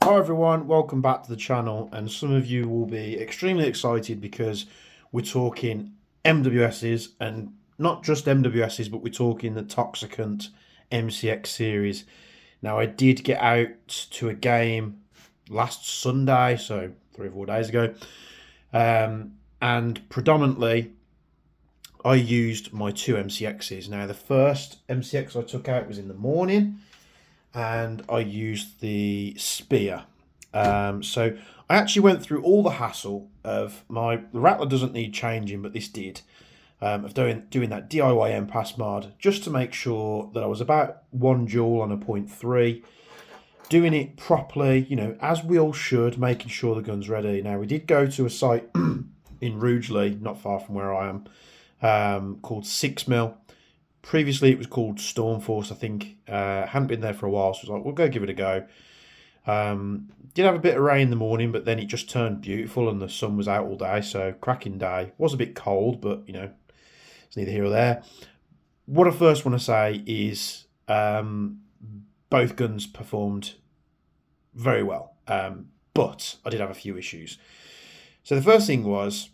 Hi everyone, welcome back to the channel, and some of you will be extremely excited because we're talking MWSs, and not just MWSs, but we're talking the Toxicant MCX series. Now I did get out to a game last Sunday, so 3 or 4 days ago, and predominantly I used my two MCXs. Now the first MCX I took out was in the morning, and I used the Spear. So I actually went through all the hassle of the Rattler doesn't need changing, but this did, of doing that DIY pass mod just to make sure that I was about 1 joule on a 0.3, doing it properly, as we all should, making sure the gun's ready. Now we did go to a site in Rugeley, not far from where I am, called 6mm. Previously, it was called Stormforce, I think. Hadn't been there for a while, so I was like, we'll go give it a go. Did have a bit of rain in the morning, but then it just turned beautiful and the sun was out all day, so cracking day. Was a bit cold, but, it's neither here or there. What I first want to say is both guns performed very well, but I did have a few issues. So the first thing was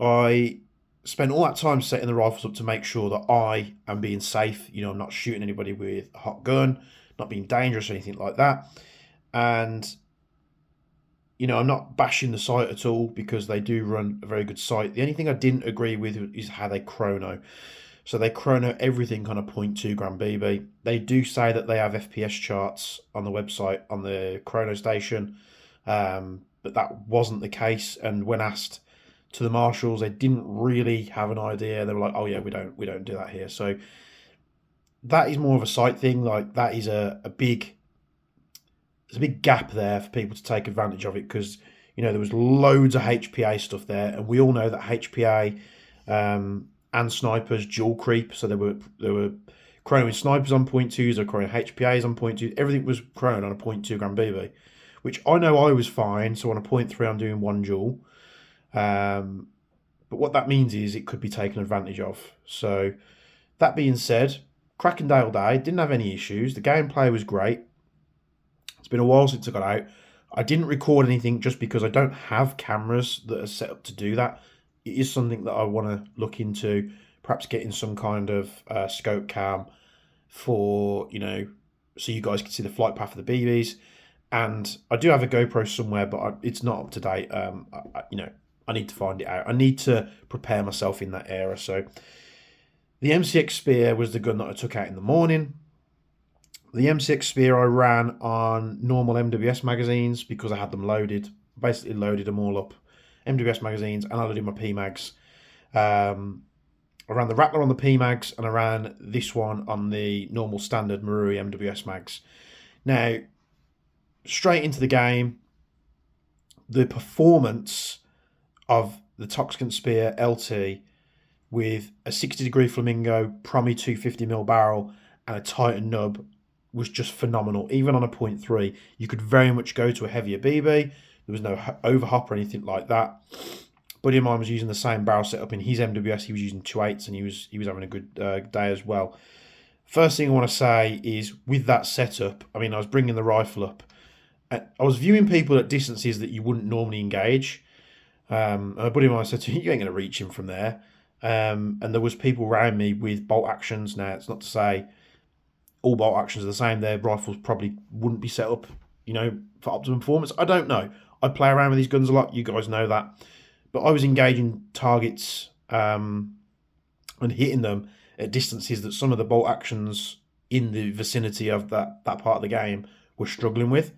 I spent all that time setting the rifles up to make sure that I am being safe. I'm not shooting anybody with a hot gun, not being dangerous or anything like that. And, I'm not bashing the site at all because they do run a very good site. The only thing I didn't agree with is how they chrono. So they chrono everything on a 0.2 gram BB. They do say that they have FPS charts on the website, on the chrono station, but that wasn't the case. And when asked to the marshals, they didn't really have an idea. They were like, oh yeah, we don't do that here. So that is more of a site thing. Like, that is there's a big gap there for people to take advantage of it, because there was loads of HPA stuff there, and we all know that HPA and snipers dual creep. So they were chronoing snipers on 0.2s, they were chronoing HPAs on 0.2. Everything was chronoed on a 0.2 gram BB, which I know I was fine. So on a 0.3, I'm doing 1 joule. But what that means is it could be taken advantage of. So that being said, cracking day all day, didn't have any issues. The gameplay was great. It's been a while since I got out. I didn't record anything just because I don't have cameras that are set up to do that. It is something that I want to look into, perhaps getting some kind of scope cam for, so you guys can see the flight path of the BBs. And I do have a GoPro somewhere, but it's not up to date. I need to find it out. I need to prepare myself in that era. So the MCX Spear was the gun that I took out in the morning. The MCX Spear I ran on normal MWS magazines because I had them loaded. Basically loaded them all up. MWS magazines, and I loaded my PMags. I ran the Rattler on the PMags, and I ran this one on the normal standard Marui MWS mags. Now, straight into the game, the performance of the Toxicant Spear LT with a 60-degree Flamingo Promi 250mm barrel and a Titan nub was just phenomenal. Even on a 0.3, you could very much go to a heavier BB. There was no overhop or anything like that. Buddy of mine was using the same barrel setup in his MWS. He was using 2.8s, and he was having a good day as well. First thing I want to say is, with that setup, I was bringing the rifle up. I was viewing people at distances that you wouldn't normally engage. A buddy of mine said to me, you ain't going to reach him from there. And there was people around me with bolt actions. Now, it's not to say all bolt actions are the same. Their rifles probably wouldn't be set up, for optimum performance. I don't know. I play around with these guns a lot. You guys know that. But I was engaging targets and hitting them at distances that some of the bolt actions in the vicinity of that part of the game were struggling with.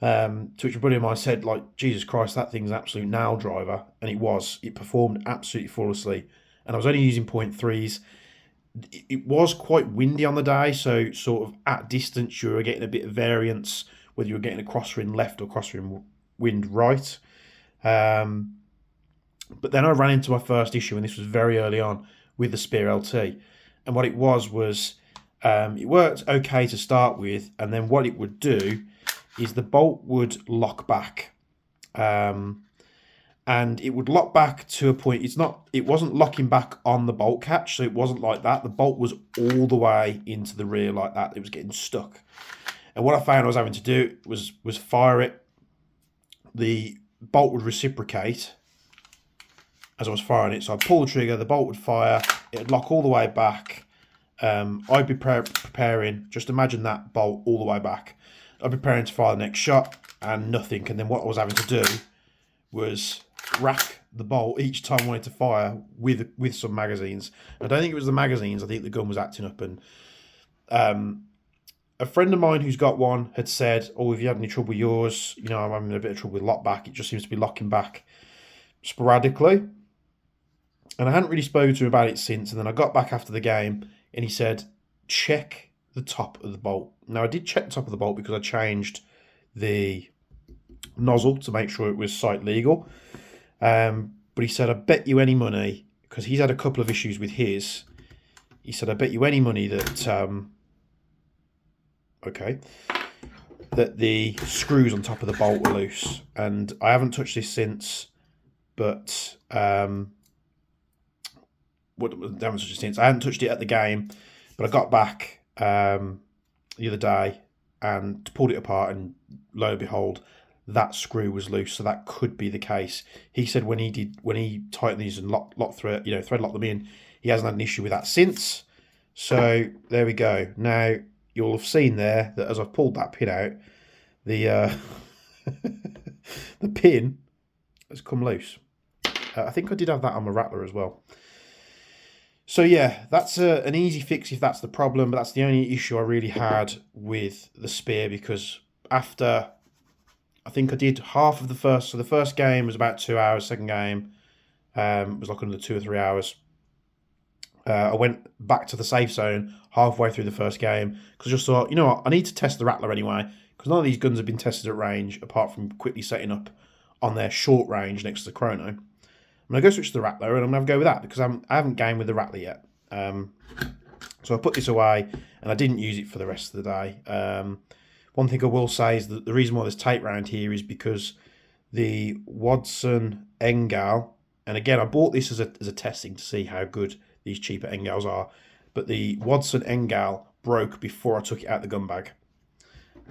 To which a buddy of mine said, like, Jesus Christ, that thing's an absolute nail driver. And it was. It performed absolutely flawlessly. And I was only using 0.3s. It was quite windy on the day, so sort of at distance you were getting a bit of variance, whether you were getting a crosswind left or crosswind right. But then I ran into my first issue, and this was very early on, with the Spear LT. And what it was it worked okay to start with, and then what it would do is the bolt would lock back. And it would lock back to a point. It wasn't locking back on the bolt catch, so it wasn't like that. The bolt was all the way into the rear like that. It was getting stuck. And what I found I was having to do was fire it. The bolt would reciprocate as I was firing it. So I'd pull the trigger, the bolt would fire, it'd lock all the way back. I'd be preparing, just imagine that bolt all the way back. I'd be preparing to fire the next shot and nothing. And then what I was having to do was rack the bolt each time I wanted to fire with some magazines. I don't think it was the magazines, I think the gun was acting up. And a friend of mine who's got one had said, oh, if you had any trouble with yours, you know, I'm having a bit of trouble with lockback. It just seems to be locking back sporadically. And I hadn't really spoken to him about it since. And then I got back after the game and he said, check the top of the bolt. Now, I did check the top of the bolt because I changed the nozzle to make sure it was site legal. But he said, I bet you any money, because he's had a couple of issues with his. He said, I bet you any money that, that the screws on top of the bolt were loose. And I haven't touched this since, but I hadn't touched it at the game, but I got back the other day and pulled it apart, and lo and behold, that screw was loose. So that could be the case. He said when he tightened these and thread locked them in, he hasn't had an issue with that since. So there we go. Now you'll have seen there that as I've pulled that pin out, the the pin has come loose. I think I did have that on my Rattler as well. So yeah, that's an easy fix if that's the problem, but that's the only issue I really had with the Spear, because after, I think I did half of the first, so the first game was about 2 hours, second game was like another 2 or 3 hours. I went back to the safe zone halfway through the first game because I just thought, you know what, I need to test the Rattler anyway, because none of these guns have been tested at range apart from quickly setting up on their short range next to the Chrono. I'm going to go switch to the Rattler and I'm going to go with that because I haven't gamed with the Rattler yet. So I put this away and I didn't use it for the rest of the day. One thing I will say is that the reason why there's tape round here is because the Wadson Engal, and again I bought this as a testing to see how good these cheaper Engals are, but the Wadson Engal broke before I took it out the gun bag,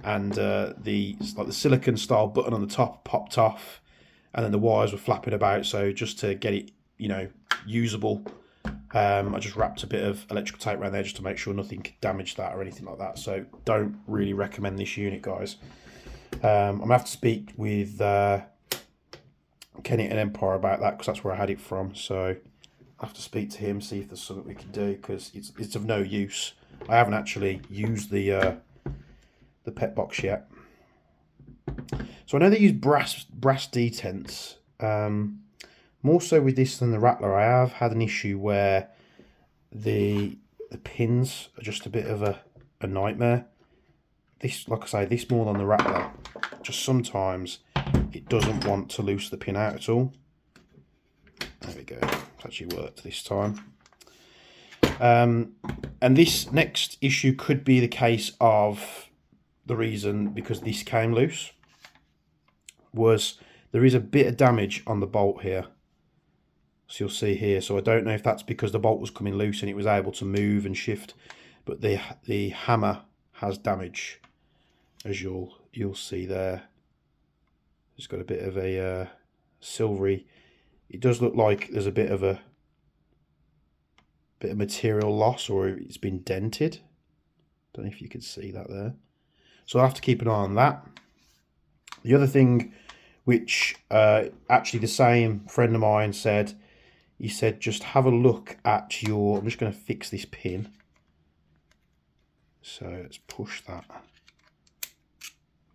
and the silicon style button on the top popped off, and then the wires were flapping about. So just to get it, you know, usable, I just wrapped a bit of electrical tape around there just to make sure nothing could damage that or anything like that. So don't really recommend this unit, guys. I'm gonna have to speak with Kenny and Empire about that because that's where I had it from. So I have to speak to him, see if there's something we can do, because it's of no use. I haven't actually used the pet box yet. So I know they use brass detents. More so with this than the Rattler. I have had an issue where the pins are just a bit of a nightmare. This, like I say, this more than the Rattler. Just sometimes it doesn't want to loose the pin out at all. There we go. It's actually worked this time. And this next issue could be the case of the reason because this came loose was there is a bit of damage on the bolt here. So you'll see here. So I don't know if that's because the bolt was coming loose and it was able to move and shift, but the hammer has damage, as you'll see there. It's got a bit of a silvery. It does look like there's a bit of material loss, or it's been dented. Don't know if you can see that there. So I'll have to keep an eye on that. The other thing, which actually the same friend of mine said, he said just have a look at your, I'm just going to fix this pin. So let's push that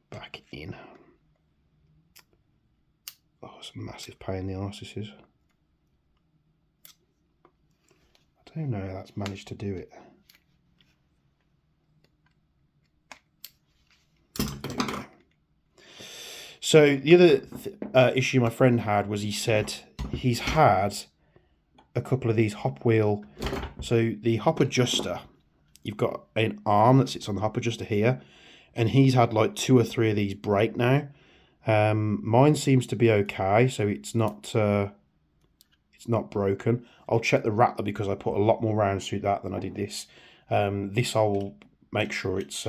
back in. Oh, it's a massive pain in the arse, this is. I don't know how that's managed to do it. There we go. So the other issue my friend had was he said he's had a couple of these hop wheel. So the hop adjuster, you've got an arm that sits on the hop adjuster here, and he's had like 2 or 3 of these break now. Mine seems to be okay, so it's not broken. I'll check the Rattler because I put a lot more rounds through that than I did this. This I'll make sure it's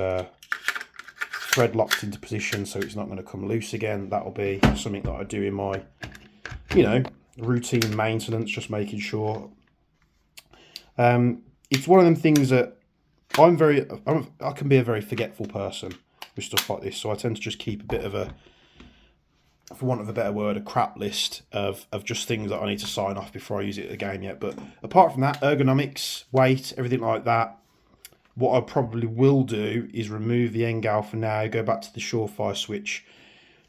thread locked into position so it's not going to come loose again. That'll be something that I do in my, you know, routine maintenance, just making sure. It's one of them things that I can be a very forgetful person with stuff like this, so I tend to just keep a bit of a, for want of a better word, a crap list of just things that I need to sign off before I use it at the game yet. But apart from that, ergonomics, weight, everything like that, what I probably will do is remove the end gal for now, go back to the Surefire switch,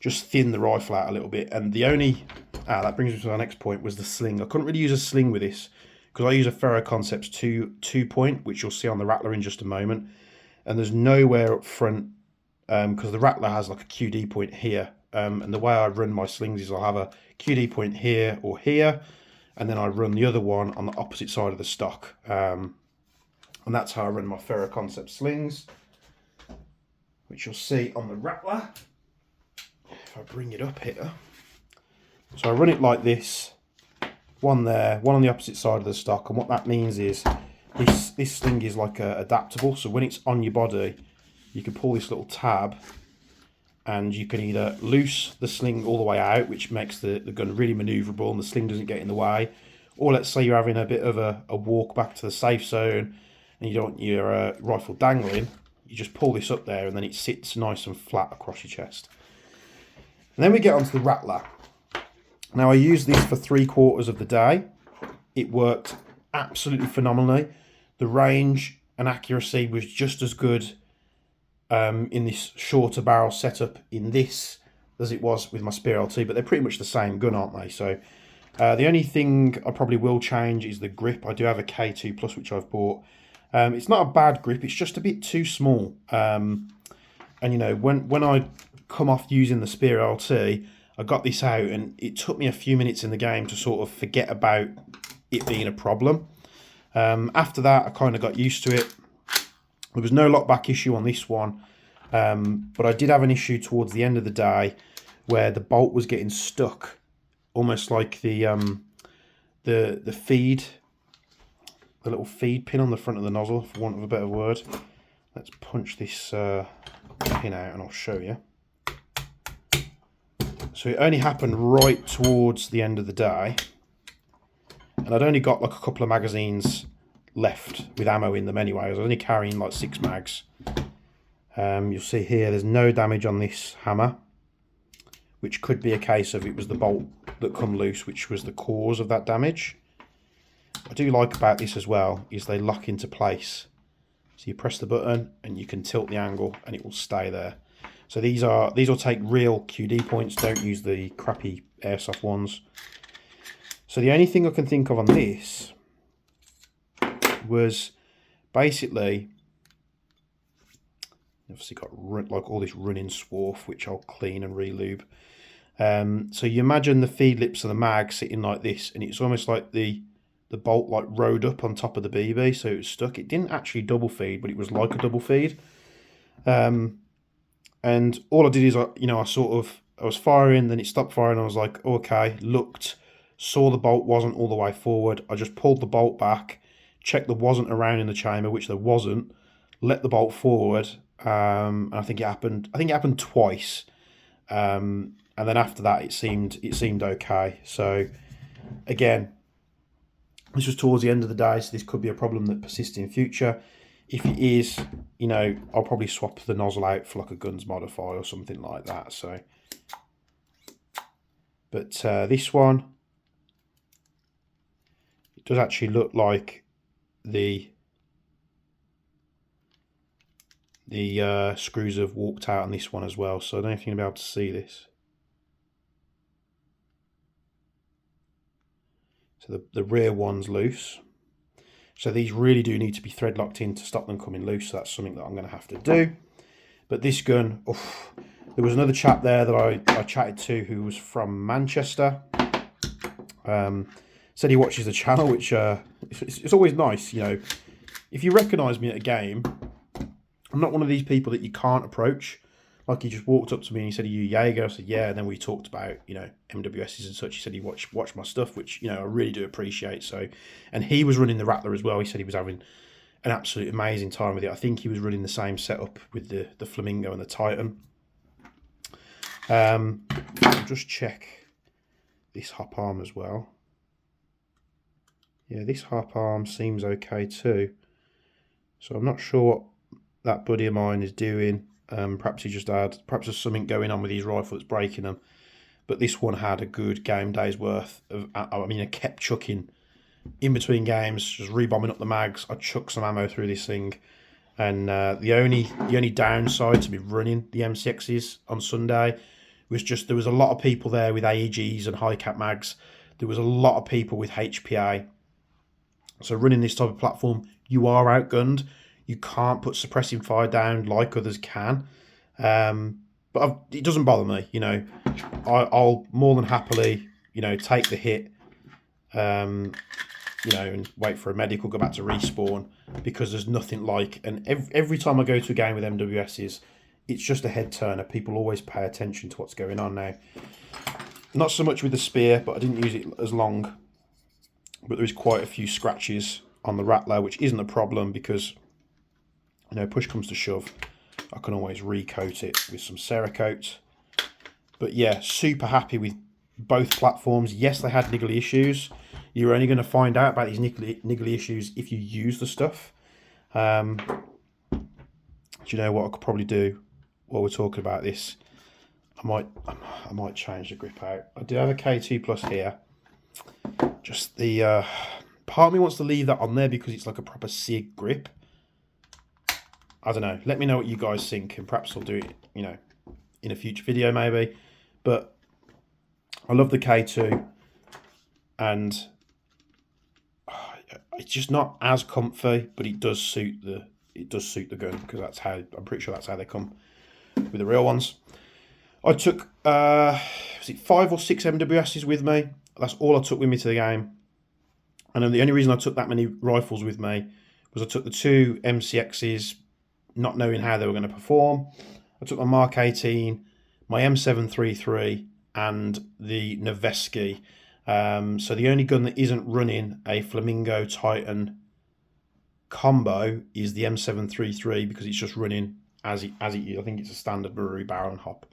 just thin the rifle out a little bit. And the only, that brings me to our next point, was the sling. I couldn't really use a sling with this because I use a Ferro Concepts 2-point, which you'll see on the Rattler in just a moment. And there's nowhere up front, because the Rattler has like a QD point here. And the way I run my slings is I'll have a QD point here or here, and then I run the other one on the opposite side of the stock. And that's how I run my Ferro Concept slings, which you'll see on the Rattler. If I bring it up here. So I run it like this, one there, one on the opposite side of the stock. And what that means is this sling is like adaptable. So when it's on your body, you can pull this little tab and you can either loose the sling all the way out, which makes the gun really manoeuvrable and the sling doesn't get in the way. Or let's say you're having a bit of a walk back to the safe zone and you don't want your rifle dangling, you just pull this up there and then it sits nice and flat across your chest. And then we get onto the Rattler. Now I used this for 3/4 of the day. It worked absolutely phenomenally. The range and accuracy was just as good in this shorter barrel setup in this as it was with my Spear LT, but they're pretty much the same gun, aren't they? So the only thing I probably will change is the grip. I do have a K2 Plus, which I've bought. It's not a bad grip, it's just a bit too small. And you know, when I come off using the Spear LT, I got this out and it took me a few minutes in the game to sort of forget about it being a problem. After that, I kind of got used to it. There was no lockback issue on this one, but I did have an issue towards the end of the day where the bolt was getting stuck, almost like the feed, the little feed pin on the front of the nozzle, for want of a better word. Let's punch this pin out and I'll show you. So it only happened right towards the end of the day, and I'd only got like a couple of magazines left with ammo in them anyway. I was only carrying like 6 mags. You'll see here there's no damage on this hammer, which could be a case of it was the bolt that come loose which was the cause of that damage. What I do like about this as well is they lock into place. So you press the button and you can tilt the angle and it will stay there. So these will take real QD points, don't use the crappy Airsoft ones. So the only thing I can think of on this was basically, obviously got like all this running swarf which I'll clean and re-lube. So you imagine the feed lips of the mag sitting like this, and it's almost like the bolt like rode up on top of the BB, so it was stuck. It didn't actually double feed, but it was like a double feed. And all I did is I was firing, then it stopped firing. I was like, okay, looked, saw the bolt wasn't all the way forward. I just pulled the bolt back, checked there wasn't a round in the chamber, which there wasn't, let the bolt forward, and I think it happened twice. And then after that it seemed okay. So again, this was towards the end of the day, so this could be a problem that persists in future. If it is, you know, I'll probably swap the nozzle out for like a guns modifier or something like that. So, but this one, it does actually look like the screws have walked out on this one as well. So I don't know if you're gonna be able to see this. So the rear one's loose. So these really do need to be thread locked in to stop them coming loose. So that's something that I'm going to have to do. But this gun, there was another chap there that I chatted to who was from Manchester. Said he watches the channel, which it's always nice, you know. If you recognise me at a game, I'm not one of these people that you can't approach. Like, he just walked up to me and he said, "Are you Jaeger?" I said, "Yeah." And then we talked about, you know, MWSs and such. He said he watched my stuff, which, you know, I really do appreciate. So, and he was running the Rattler as well. He said he was having an absolute amazing time with it. I think he was running the same setup with the Flamingo and the Titan. I'll just check this hop arm as well. Yeah, this hop arm seems okay too. So I'm not sure what that buddy of mine is doing. Perhaps there's something going on with his rifle that's breaking them. But this one had a good game day's worth of, I mean, I kept chucking in between games, just rebombing up the mags. I chucked some ammo through this thing. And the only downside to me running the MCXs on Sunday was just there was a lot of people there with AEGs and high cap mags. There was a lot of people with HPA. So running this type of platform, you are outgunned. You can't put suppressing fire down like others can. But it doesn't bother me, you know. I'll more than happily, you know, take the hit, you know, and wait for a medical, go back to respawn, because there's nothing like, and every time I go to a game with MWSs, it's just a head turner. People always pay attention to what's going on now. Not so much with the Spear, but I didn't use it as long. But there is quite a few scratches on the Rattler, which isn't a problem because, you know, push comes to shove, I can always recoat it with some Cerakote. But yeah, super happy with both platforms. Yes, they had niggly issues. You're only going to find out about these niggly issues if you use the stuff. Do you know what I could probably do while we're talking about this? I might change the grip out. I do have a K2 Plus here. Just the part of me wants to leave that on there because it's like a proper SIG grip. I don't know. Let me know what you guys think, and perhaps I'll do it, you know, in a future video maybe. But I love the K2, and it's just not as comfy, but it does suit the gun, because that's how, I'm pretty sure that's how they come with the real ones. I took was it 5 or 6 MWSs with me. That's all I took with me to the game. And then the only reason I took that many rifles with me was I took the 2 MCXs, not knowing how they were going to perform. I took my Mark 18, my M733, and the Noveski. So the only gun that isn't running a Flamingo Titan combo is the M733, because it's just running as it is. I think it's a standard Maru barrel and hop.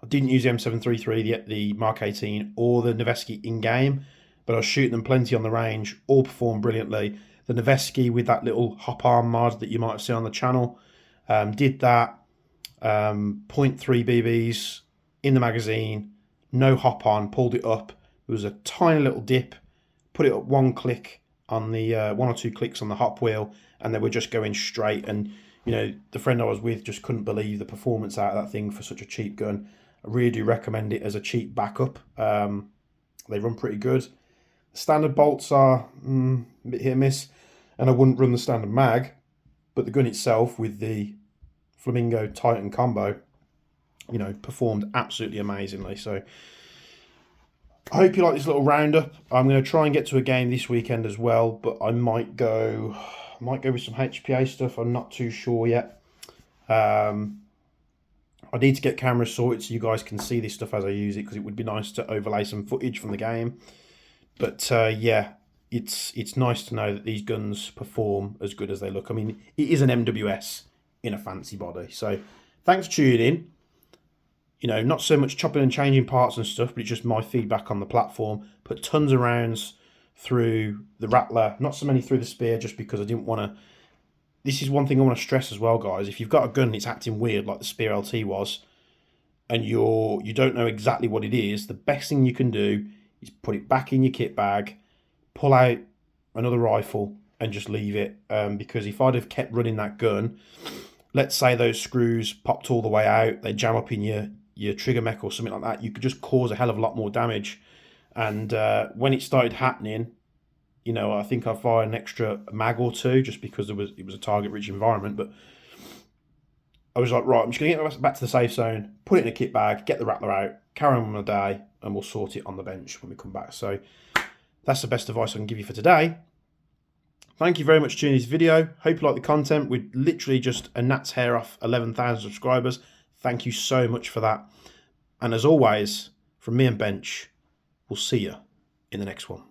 I didn't use the M733, the Mark 18, or the Noveski in-game, but I was shooting them plenty on the range. All performed brilliantly. The Noveski with that little hop arm mod that you might have seen on the channel, did that. 0.3 BBs in the magazine, no hop on, pulled it up. It was a tiny little dip, put it up one click on the 1 or 2 clicks on the hop wheel, and they were just going straight. And you know, the friend I was with just couldn't believe the performance out of that thing for such a cheap gun. I really do recommend it as a cheap backup. They run pretty good. The standard bolts are a bit hit and miss, and I wouldn't run the standard mag, but the gun itself with the Flamingo Titan combo, you know, performed absolutely amazingly. So I hope you like this little roundup. I'm going to try and get to a game this weekend as well, but I might go with some HPA stuff. I'm not too sure yet. I need to get cameras sorted so you guys can see this stuff as I use it, because it would be nice to overlay some footage from the game. But yeah, it's nice to know that these guns perform as good as they look. I mean, it is an MWS in a fancy body. So thanks for tuning in. You know, not so much chopping and changing parts and stuff, but it's just my feedback on the platform. Put tons of rounds through the Rattler, not so many through the Spear, just because I didn't want to. This is one thing I want to stress as well, guys. If you've got a gun and it's acting weird like the Spear LT was, and you don't know exactly what it is, the best thing you can do is put it back in your kit bag, pull out another rifle, and just leave it. Because if I'd have kept running that gun, let's say those screws popped all the way out, they jam up in your trigger mech or something like that, you could just cause a hell of a lot more damage. And when it started happening, you know, I think I fired an extra mag or 2 just because it was a target-rich environment. But I was like, right, I'm just going to get back to the safe zone, put it in a kit bag, get the Rattler out, carry on with my day, and we'll sort it on the bench when we come back. So that's the best advice I can give you for today. Thank you very much for tuning this video. Hope you like the content. We're literally just a gnat's hair off 11,000 subscribers. Thank you so much for that. And as always, from me and Bench, we'll see you in the next one.